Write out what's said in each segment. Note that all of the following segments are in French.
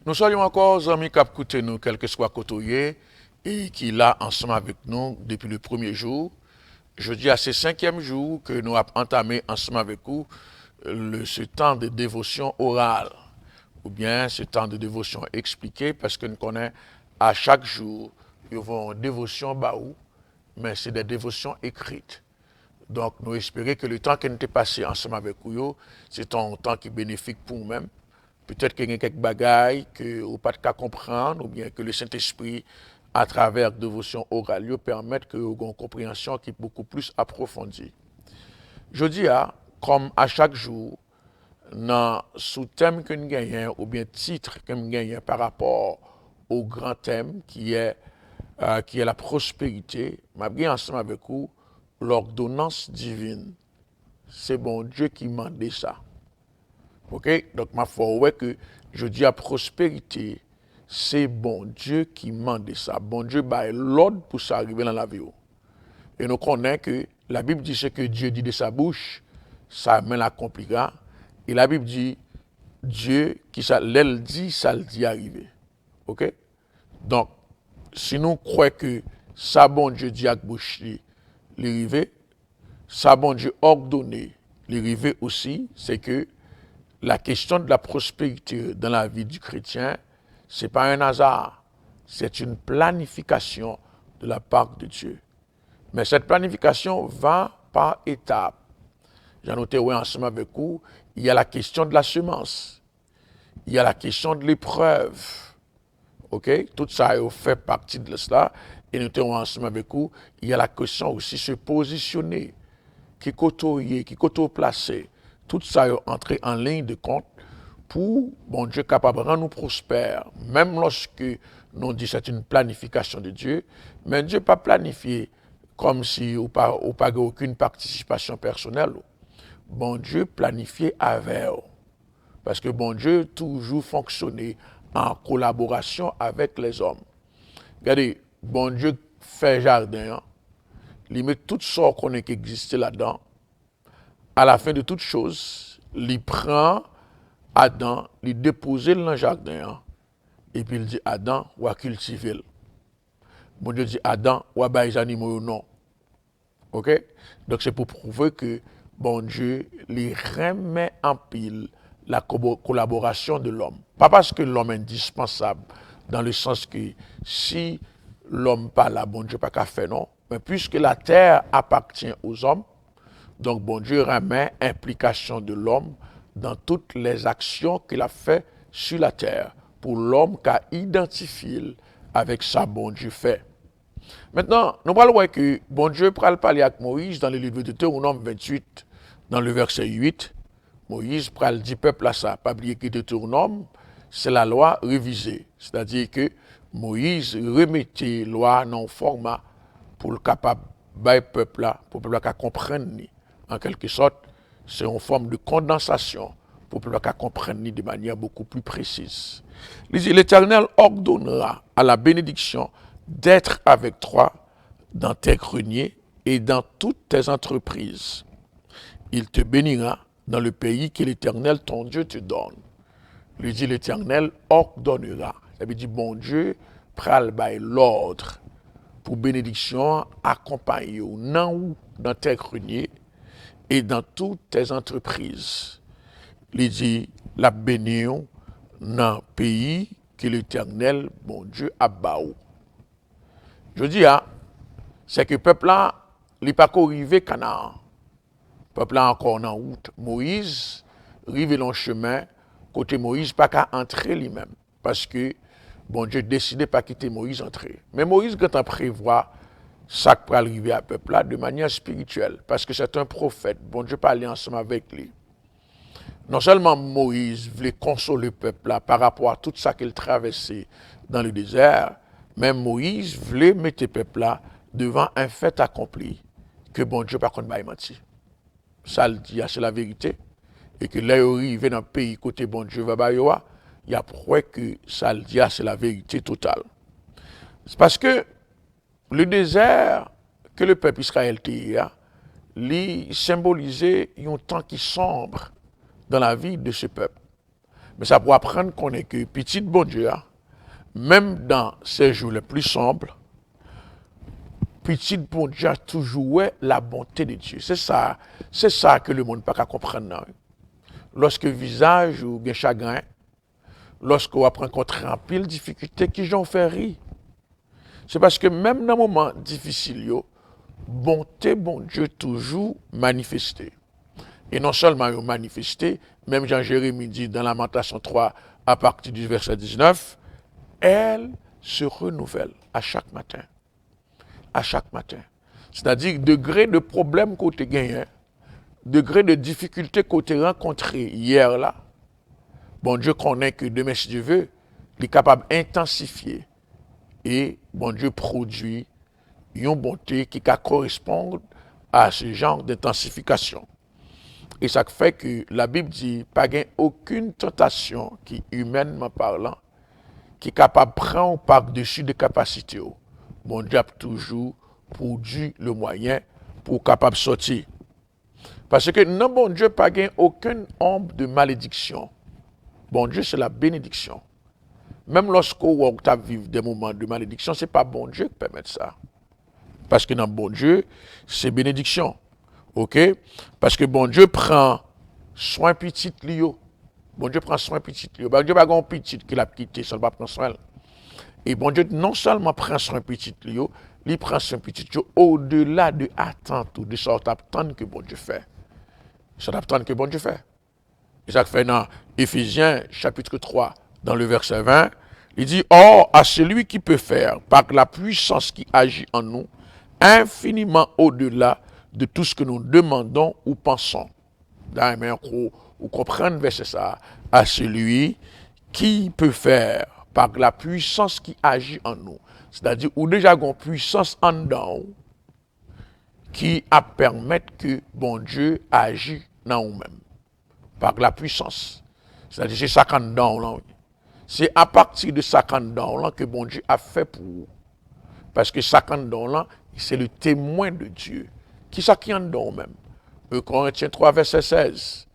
Nous saluons encore amis qui écoutent nous, quel que soit côté, et qui là ensemble avec nous depuis le premier jour. Je dis à ce cinquième jour que nous avons entamé ensemble avec vous ce temps de dévotion orale, ou bien ce temps de dévotion expliqué, parce que nous connaissons à chaque jour, nous avons une dévotion baou, mais c'est des dévotions écrites. Donc, nous espérons que le temps que nous avons passé ensemble avec vous, c'est un temps qui est bénéfique pour nous-mêmes. Peut-être qu'il y a quelques bagailles que vous n'avez pas comprendre, ou bien que le Saint-Esprit, à travers la dévotion orale, permette que vous ayez une compréhension qui est beaucoup plus approfondie. Je dis, comme à chaque jour, dans sous-thème que nous gagnons, ou bien titre que nous gagnons par rapport au grand thème qui est la prospérité, je vais ensemble avec vous l'ordonnance divine. C'est bon Dieu qui m'a dit ça. Ok? Donc, ma foi, ouais que je dis à prospérité, c'est bon Dieu qui m'a dit ça. Bon Dieu, bah, l'ordre pour ça arriver dans la vie. Et nous connaissons que la Bible dit ce que Dieu dit de sa bouche, ça mène l'accomplira. Et la Bible dit, Dieu, qui ça, l'elle dit, ça le dit arriver. Ok? Donc, si nous croyons que ça, bon Dieu dit à bouche, l'arriver, ça, bon Dieu ordonné, l'arriver aussi, c'est que la question de la prospérité dans la vie du chrétien, ce n'est pas un hasard, c'est une planification de la part de Dieu. Mais cette planification va par étapes. J'en noté ensemble avec vous, il y a la question de la semence, il y a la question de l'épreuve. Ok? Tout ça fait partie de cela. Et nous sommes ensemble avec vous, il y a la question aussi de se positionner, qui côtoyer, qui placer. Tout ça est entré en ligne de compte pour, bon Dieu, capable de rendre nous prospères, même lorsque nous disons que c'est une planification de Dieu, mais Dieu n'a pas planifié comme si on n'a aucune participation personnelle. Bon Dieu planifié avec eux. Parce que bon Dieu toujours fonctionné en collaboration avec les hommes. Regardez, bon Dieu fait jardin, il met toutes sortes qu'on qui existent là-dedans. À la fin de toutes choses, il prend Adam, il dépose dans le jardin, et puis il dit Adam, ou à cultiver. Bon Dieu dit Adam, ou à les animaux non. Ok? Donc c'est pour prouver que bon Dieu les remet en pile la collaboration de l'homme. Pas parce que l'homme est indispensable, dans le sens que si l'homme pas là, bon Dieu pas qu'à faire non, mais puisque la terre appartient aux hommes, donc bon Dieu remet implication de l'homme dans toutes les actions qu'il a fait sur la terre, pour l'homme qu'a identifié avec ça bon Dieu fait. Maintenant, nous allons voir que bon Dieu pral parler avec Moïse dans le livre de Deutéronome 28, dans le verset 8. Moïse pral dit peuple à ça, pas oublier que Deutéronome, c'est la loi révisée. C'est-à-dire que Moïse remettait la loi dans le format pour le capable de peuple là, pour le peuple comprendre. En quelque sorte, c'est une forme de condensation pour le peuple comprendre de manière beaucoup plus précise. L'Éternel ordonnera à la bénédiction d'être avec toi dans tes greniers et dans toutes tes entreprises. Il te bénira dans le pays que l'Éternel, ton Dieu, te donne. Lui dit l'Éternel ordonnera. Ça veut dire, bon Dieu, pral bay l'ordre pour bénédiction accompagner dans tes greniers et dans toutes tes entreprises. Il dit, la bénir dans le pays que l'Éternel, bon Dieu, a baou. Je dis, c'est que le peuple là, il n'est pas encore arrivé Canaan. Le peuple là encore en route. Moïse, arrivé dans le chemin, côté Moïse, pas qu'à entrer lui-même. Parce que, bon Dieu, décidé pas quitter Moïse entrer. Mais Moïse, quand on prévoit ça qui peut arriver à peuple là de manière spirituelle, parce que c'est un prophète, bon Dieu parlait ensemble avec lui. Non seulement Moïse voulait consoler le peuple là par rapport à tout ça qu'il traversait dans le désert, mais Moïse voulait mettre le peuple là devant un fait accompli, que bon Dieu par contre m'a menti. Ça le dit, c'est la vérité. Et que là, il arrive dans le pays côté bon Dieu va bailler, il y a prouvé que ça le dit, c'est la vérité totale. C'est parce que le désert que le peuple Israël était, il symbolisait un temps qui sombre dans la vie de ce peuple. Mais ça pour apprendre qu'on est que petit bon Dieu, même dans ces jours les plus sombres, petit bon Dieu a toujours la bonté de Dieu. C'est ça que le monde n'a pas qu'à comprendre. Non. Lorsque visage ou bien chagrin, lorsqu'on apprend rencontrer en pile difficulté, qui j'en fait rire. C'est parce que même dans un moment difficile, bonté, bon Dieu, toujours manifesté. Et non seulement manifesté, même Jean-Jérémie dit dans Lamentation 3, à partir du verset 19, elle se renouvelle à chaque matin. À chaque matin. C'est-à-dire, degré de problème qu'on a gagné, degré de difficulté qu'on a rencontré hier là, bon Dieu connaît que demain, si Dieu veut, il est capable d'intensifier. Et bon Dieu produit une bonté qui correspond à ce genre d'intensification. Et ça fait que la Bible dit, pas gain aucune tentation qui, humainement parlant, qui est capable de prendre par-dessus des capacités. Bon Dieu a toujours produit le moyen pour capable sortir. Parce que non, bon Dieu pas gain aucune ombre de malédiction. Bon Dieu, c'est la bénédiction. Même lorsqu'on vit des moments de malédiction, ce n'est pas bon Dieu qui permet ça. Parce que dans bon Dieu, c'est bénédiction. OK? Parce que bon Dieu prend soin petit Lio. Bon Dieu prend soin petit Lio. Bon Dieu n'a pas un petit qu'il a quitté, ça ne va pas prendre soin. Et bon Dieu non seulement prend soin petit Lio, il prend soin petit Lio au-delà de attente ou de sorte d'attendre que bon Dieu fait. Ça d'attendre que bon Dieu fait. Et ça fait dans Éphésiens chapitre 3, dans le verset 20, il dit, or, à celui qui peut faire, par la puissance qui agit en nous, infiniment au-delà de tout ce que nous demandons ou pensons. D'ailleurs, vous comprenez verset ça, à celui qui peut faire, par la puissance qui agit en nous. C'est-à-dire, ou déjà une puissance en nous, qui a permettre que bon Dieu agit dans nous-mêmes. Par la puissance. C'est-à-dire, c'est ça qu'on donne. C'est à partir de ça qu'on donne que bon Dieu a fait pour vous. Parce que ça qu'on donne, c'est le témoin de Dieu. Qui ça qui en donne même? Corinthiens 3, verset 16,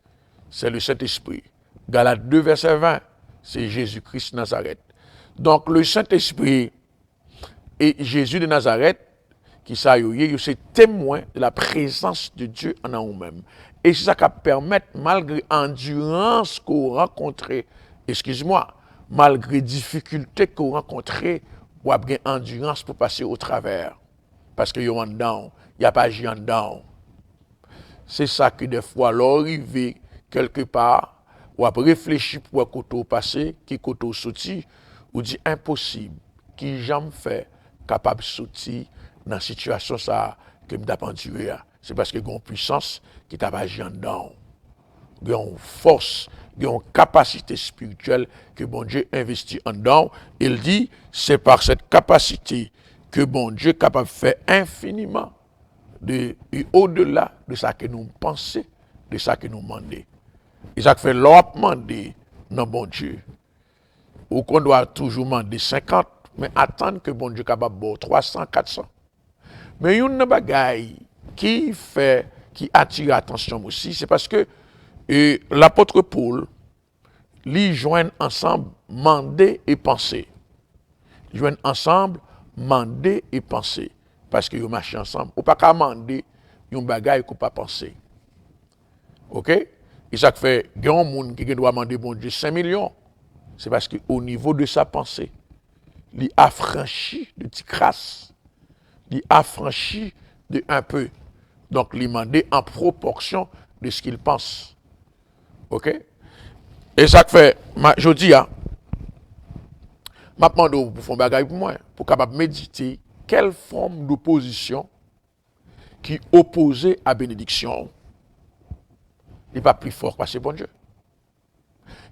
c'est le Saint-Esprit. Galates 2, verset 20, c'est Jésus-Christ de Nazareth. Donc le Saint-Esprit et Jésus de Nazareth, qui c'est témoin de la présence de Dieu en nous-mêmes. Et c'est ça qui permet, malgré l'endurance qu'on rencontre, excuse-moi, malgré les difficultés qu'on rencontre, ou avoir une endurance pour passer au travers. Parce que en dedans, il n'y a pas agi en dedans. C'est ça que des fois, l'arrivée quelque part, ou après réfléchir pour un côté passé, qui côté sorti, ou dit impossible, qui jamais fait capable de sortir dans la situation ça, que je dois endurer. C'est parce que y a une puissance qui t'a agi en dedans. Il y a une force, il y a une capacité spirituelle que bon Dieu investit en dedans. Il dit, c'est par cette capacité que bon Dieu est capable de faire infiniment et au-delà de ça que nous pensons, de ça que nous demandons. Et ça fait l'ordre demander non bon Dieu. Ou qu'on doit toujours demander 50, mais attendre que bon Dieu est capable de 300, 400. Mais il y a une bagaille qui attire l'attention aussi, c'est parce que l'apôtre Paul, lui joignent ensemble mander et penser. Ils joignent ensemble mander et penser. Parce qu'ils marchent ensemble. Ou pas qu'à mander, ils ont bagaille qu'on pas penser. OK? Et ça fait, il y a un monde qui doit demander bon Dieu 5 millions. C'est parce qu'au niveau de sa pensée, il affranchit de petite crasse. Il affranchit de un peu. Donc, il demande en proportion de ce qu'il pense. OK? Et ça fait, je dis, je demande pour faire un bagage pour moi, pour capable méditer quelle forme d'opposition qui opposait à bénédiction. Il n'est pas plus fort que c'est bon Dieu.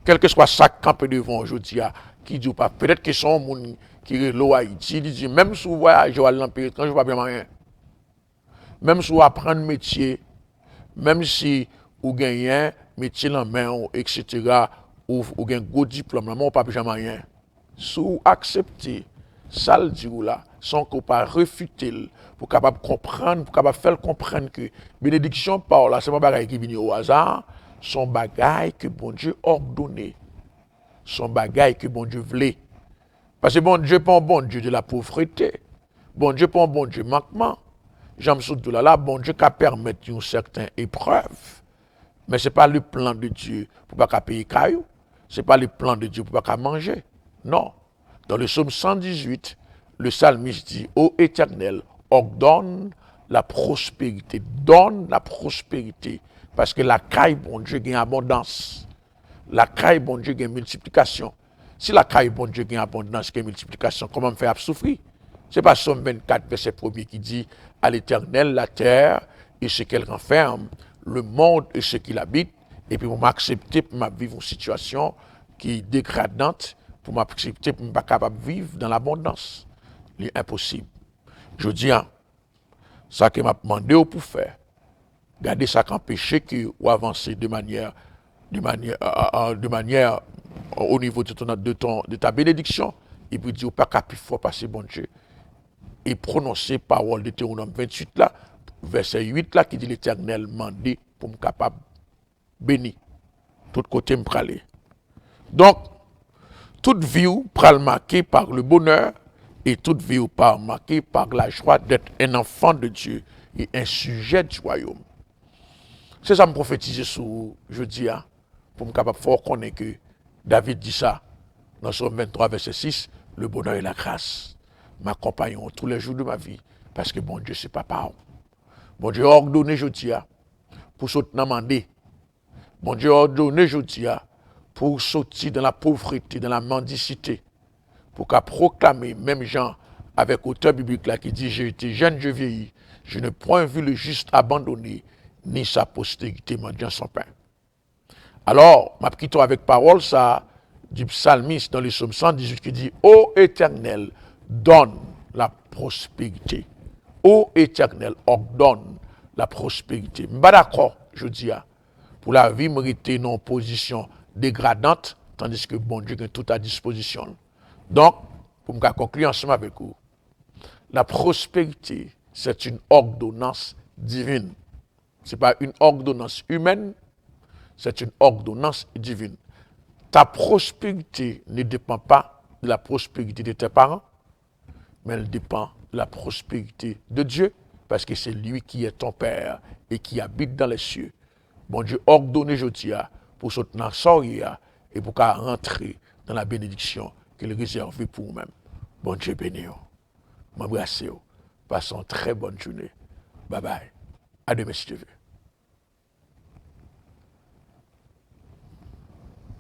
Quel que soit ça campé devant aujourd'hui, qui dit pas, peut-être que son monde qui est là à Haïti, il dit, même si vous voyagez à l'Empire, quand je ne vois pas rien. Même si vous apprenez un métier, même si vous gagnez un métier en main, etc., ou vous gagnez un gros diplôme, vous ne pas jamais rien. Si vous acceptez ça, le dit là, sans qu'on pas refuter, pour capable comprendre, pour capable faire comprendre que bénédiction par là, c'est pas bagaille qui vient au hasard, son bagaille que bon Dieu ordonné. son bagage que bon Dieu voulait. Parce que bon Dieu pas un bon Dieu de la pauvreté. Bon Dieu pas un bon Dieu manquement. J'aime surtout là, bon Dieu qui permettre une certaine épreuve. Mais ce n'est pas le plan de Dieu pour ne pas payer caillou. Ce n'est pas le plan de Dieu pour ne pas manger. Non. Dans le psaume 118, le psalmiste dit, ô Éternel, ordonne la prospérité. Donne la prospérité. Parce que la caille, bon Dieu, gagne abondance. La caille, bon Dieu, gagne multiplication. Si la caille, bon Dieu, gagne abondance, gagne multiplication, comment me faire souffrir? Ce n'est pas Somme 24, verset 1er qui dit, à l'Éternel, la terre et ce qu'elle renferme, le monde et ce qu'il habite, et puis pour m'accepter, pour vivre une situation qui est dégradante, pour m'accepter, pour ne pas capable de vivre dans l'abondance. C'est impossible. Je dis, ça que m'a demandé pour faire, garder ça qu'un péché qui ou avancer de manière au niveau de ta bénédiction, et puis dire pas qu'à plus fort passer bon Dieu. Et prononcer parole de Théronome 28 là, verset 8 là, qui dit l'Éternel m'a dit pour me capable béni. Tout côté me praler. Donc, toute vie pral marquée par le bonheur et toute vie pral marquée par la joie d'être un enfant de Dieu et un sujet du royaume. C'est ça me prophétiser sur jeudi, pour me capable fort connaître que David dit ça dans Somme 23, verset 6, le bonheur et la grâce m'accompagneront tous les jours de ma vie, parce que bon Dieu, c'est papa. Bon Dieu a ordonné jeudi pour sortir demander. Bon Dieu a ordonné jeudi pour sortir dans la pauvreté, dans la mendicité, pour qu'à proclamer, même Jean, avec auteur biblique là qui dit, j'ai été jeune, je vieillis, je n'ai point vu le juste abandonné, ni sa postérité mendiant son pain. Alors, ma petite avec parole, ça, du psalmiste dans le psaume 118 qui dit, ô Éternel, donne la prospérité. Ô Éternel, ordonne la prospérité. Je ne suis pas d'accord, je dis, pour la vie, mériter une position dégradante, tandis que bon Dieu a tout à disposition. Donc, pour me conclure ensemble avec vous, la prospérité, c'est une ordonnance divine. Ce n'est pas une ordonnance humaine, c'est une ordonnance divine. Ta prospérité ne dépend pas de la prospérité de tes parents, mais elle dépend de la prospérité de Dieu, parce que c'est lui qui est ton Père et qui habite dans les cieux. Bon Dieu ordonne aujourd'hui pour sauter dans la et pour rentrer dans la bénédiction qu'il réserve pour vous-même. Bon Dieu béni. M'embrassez. Passons une très bonne journée. Bye bye. À demain si Dieu veut.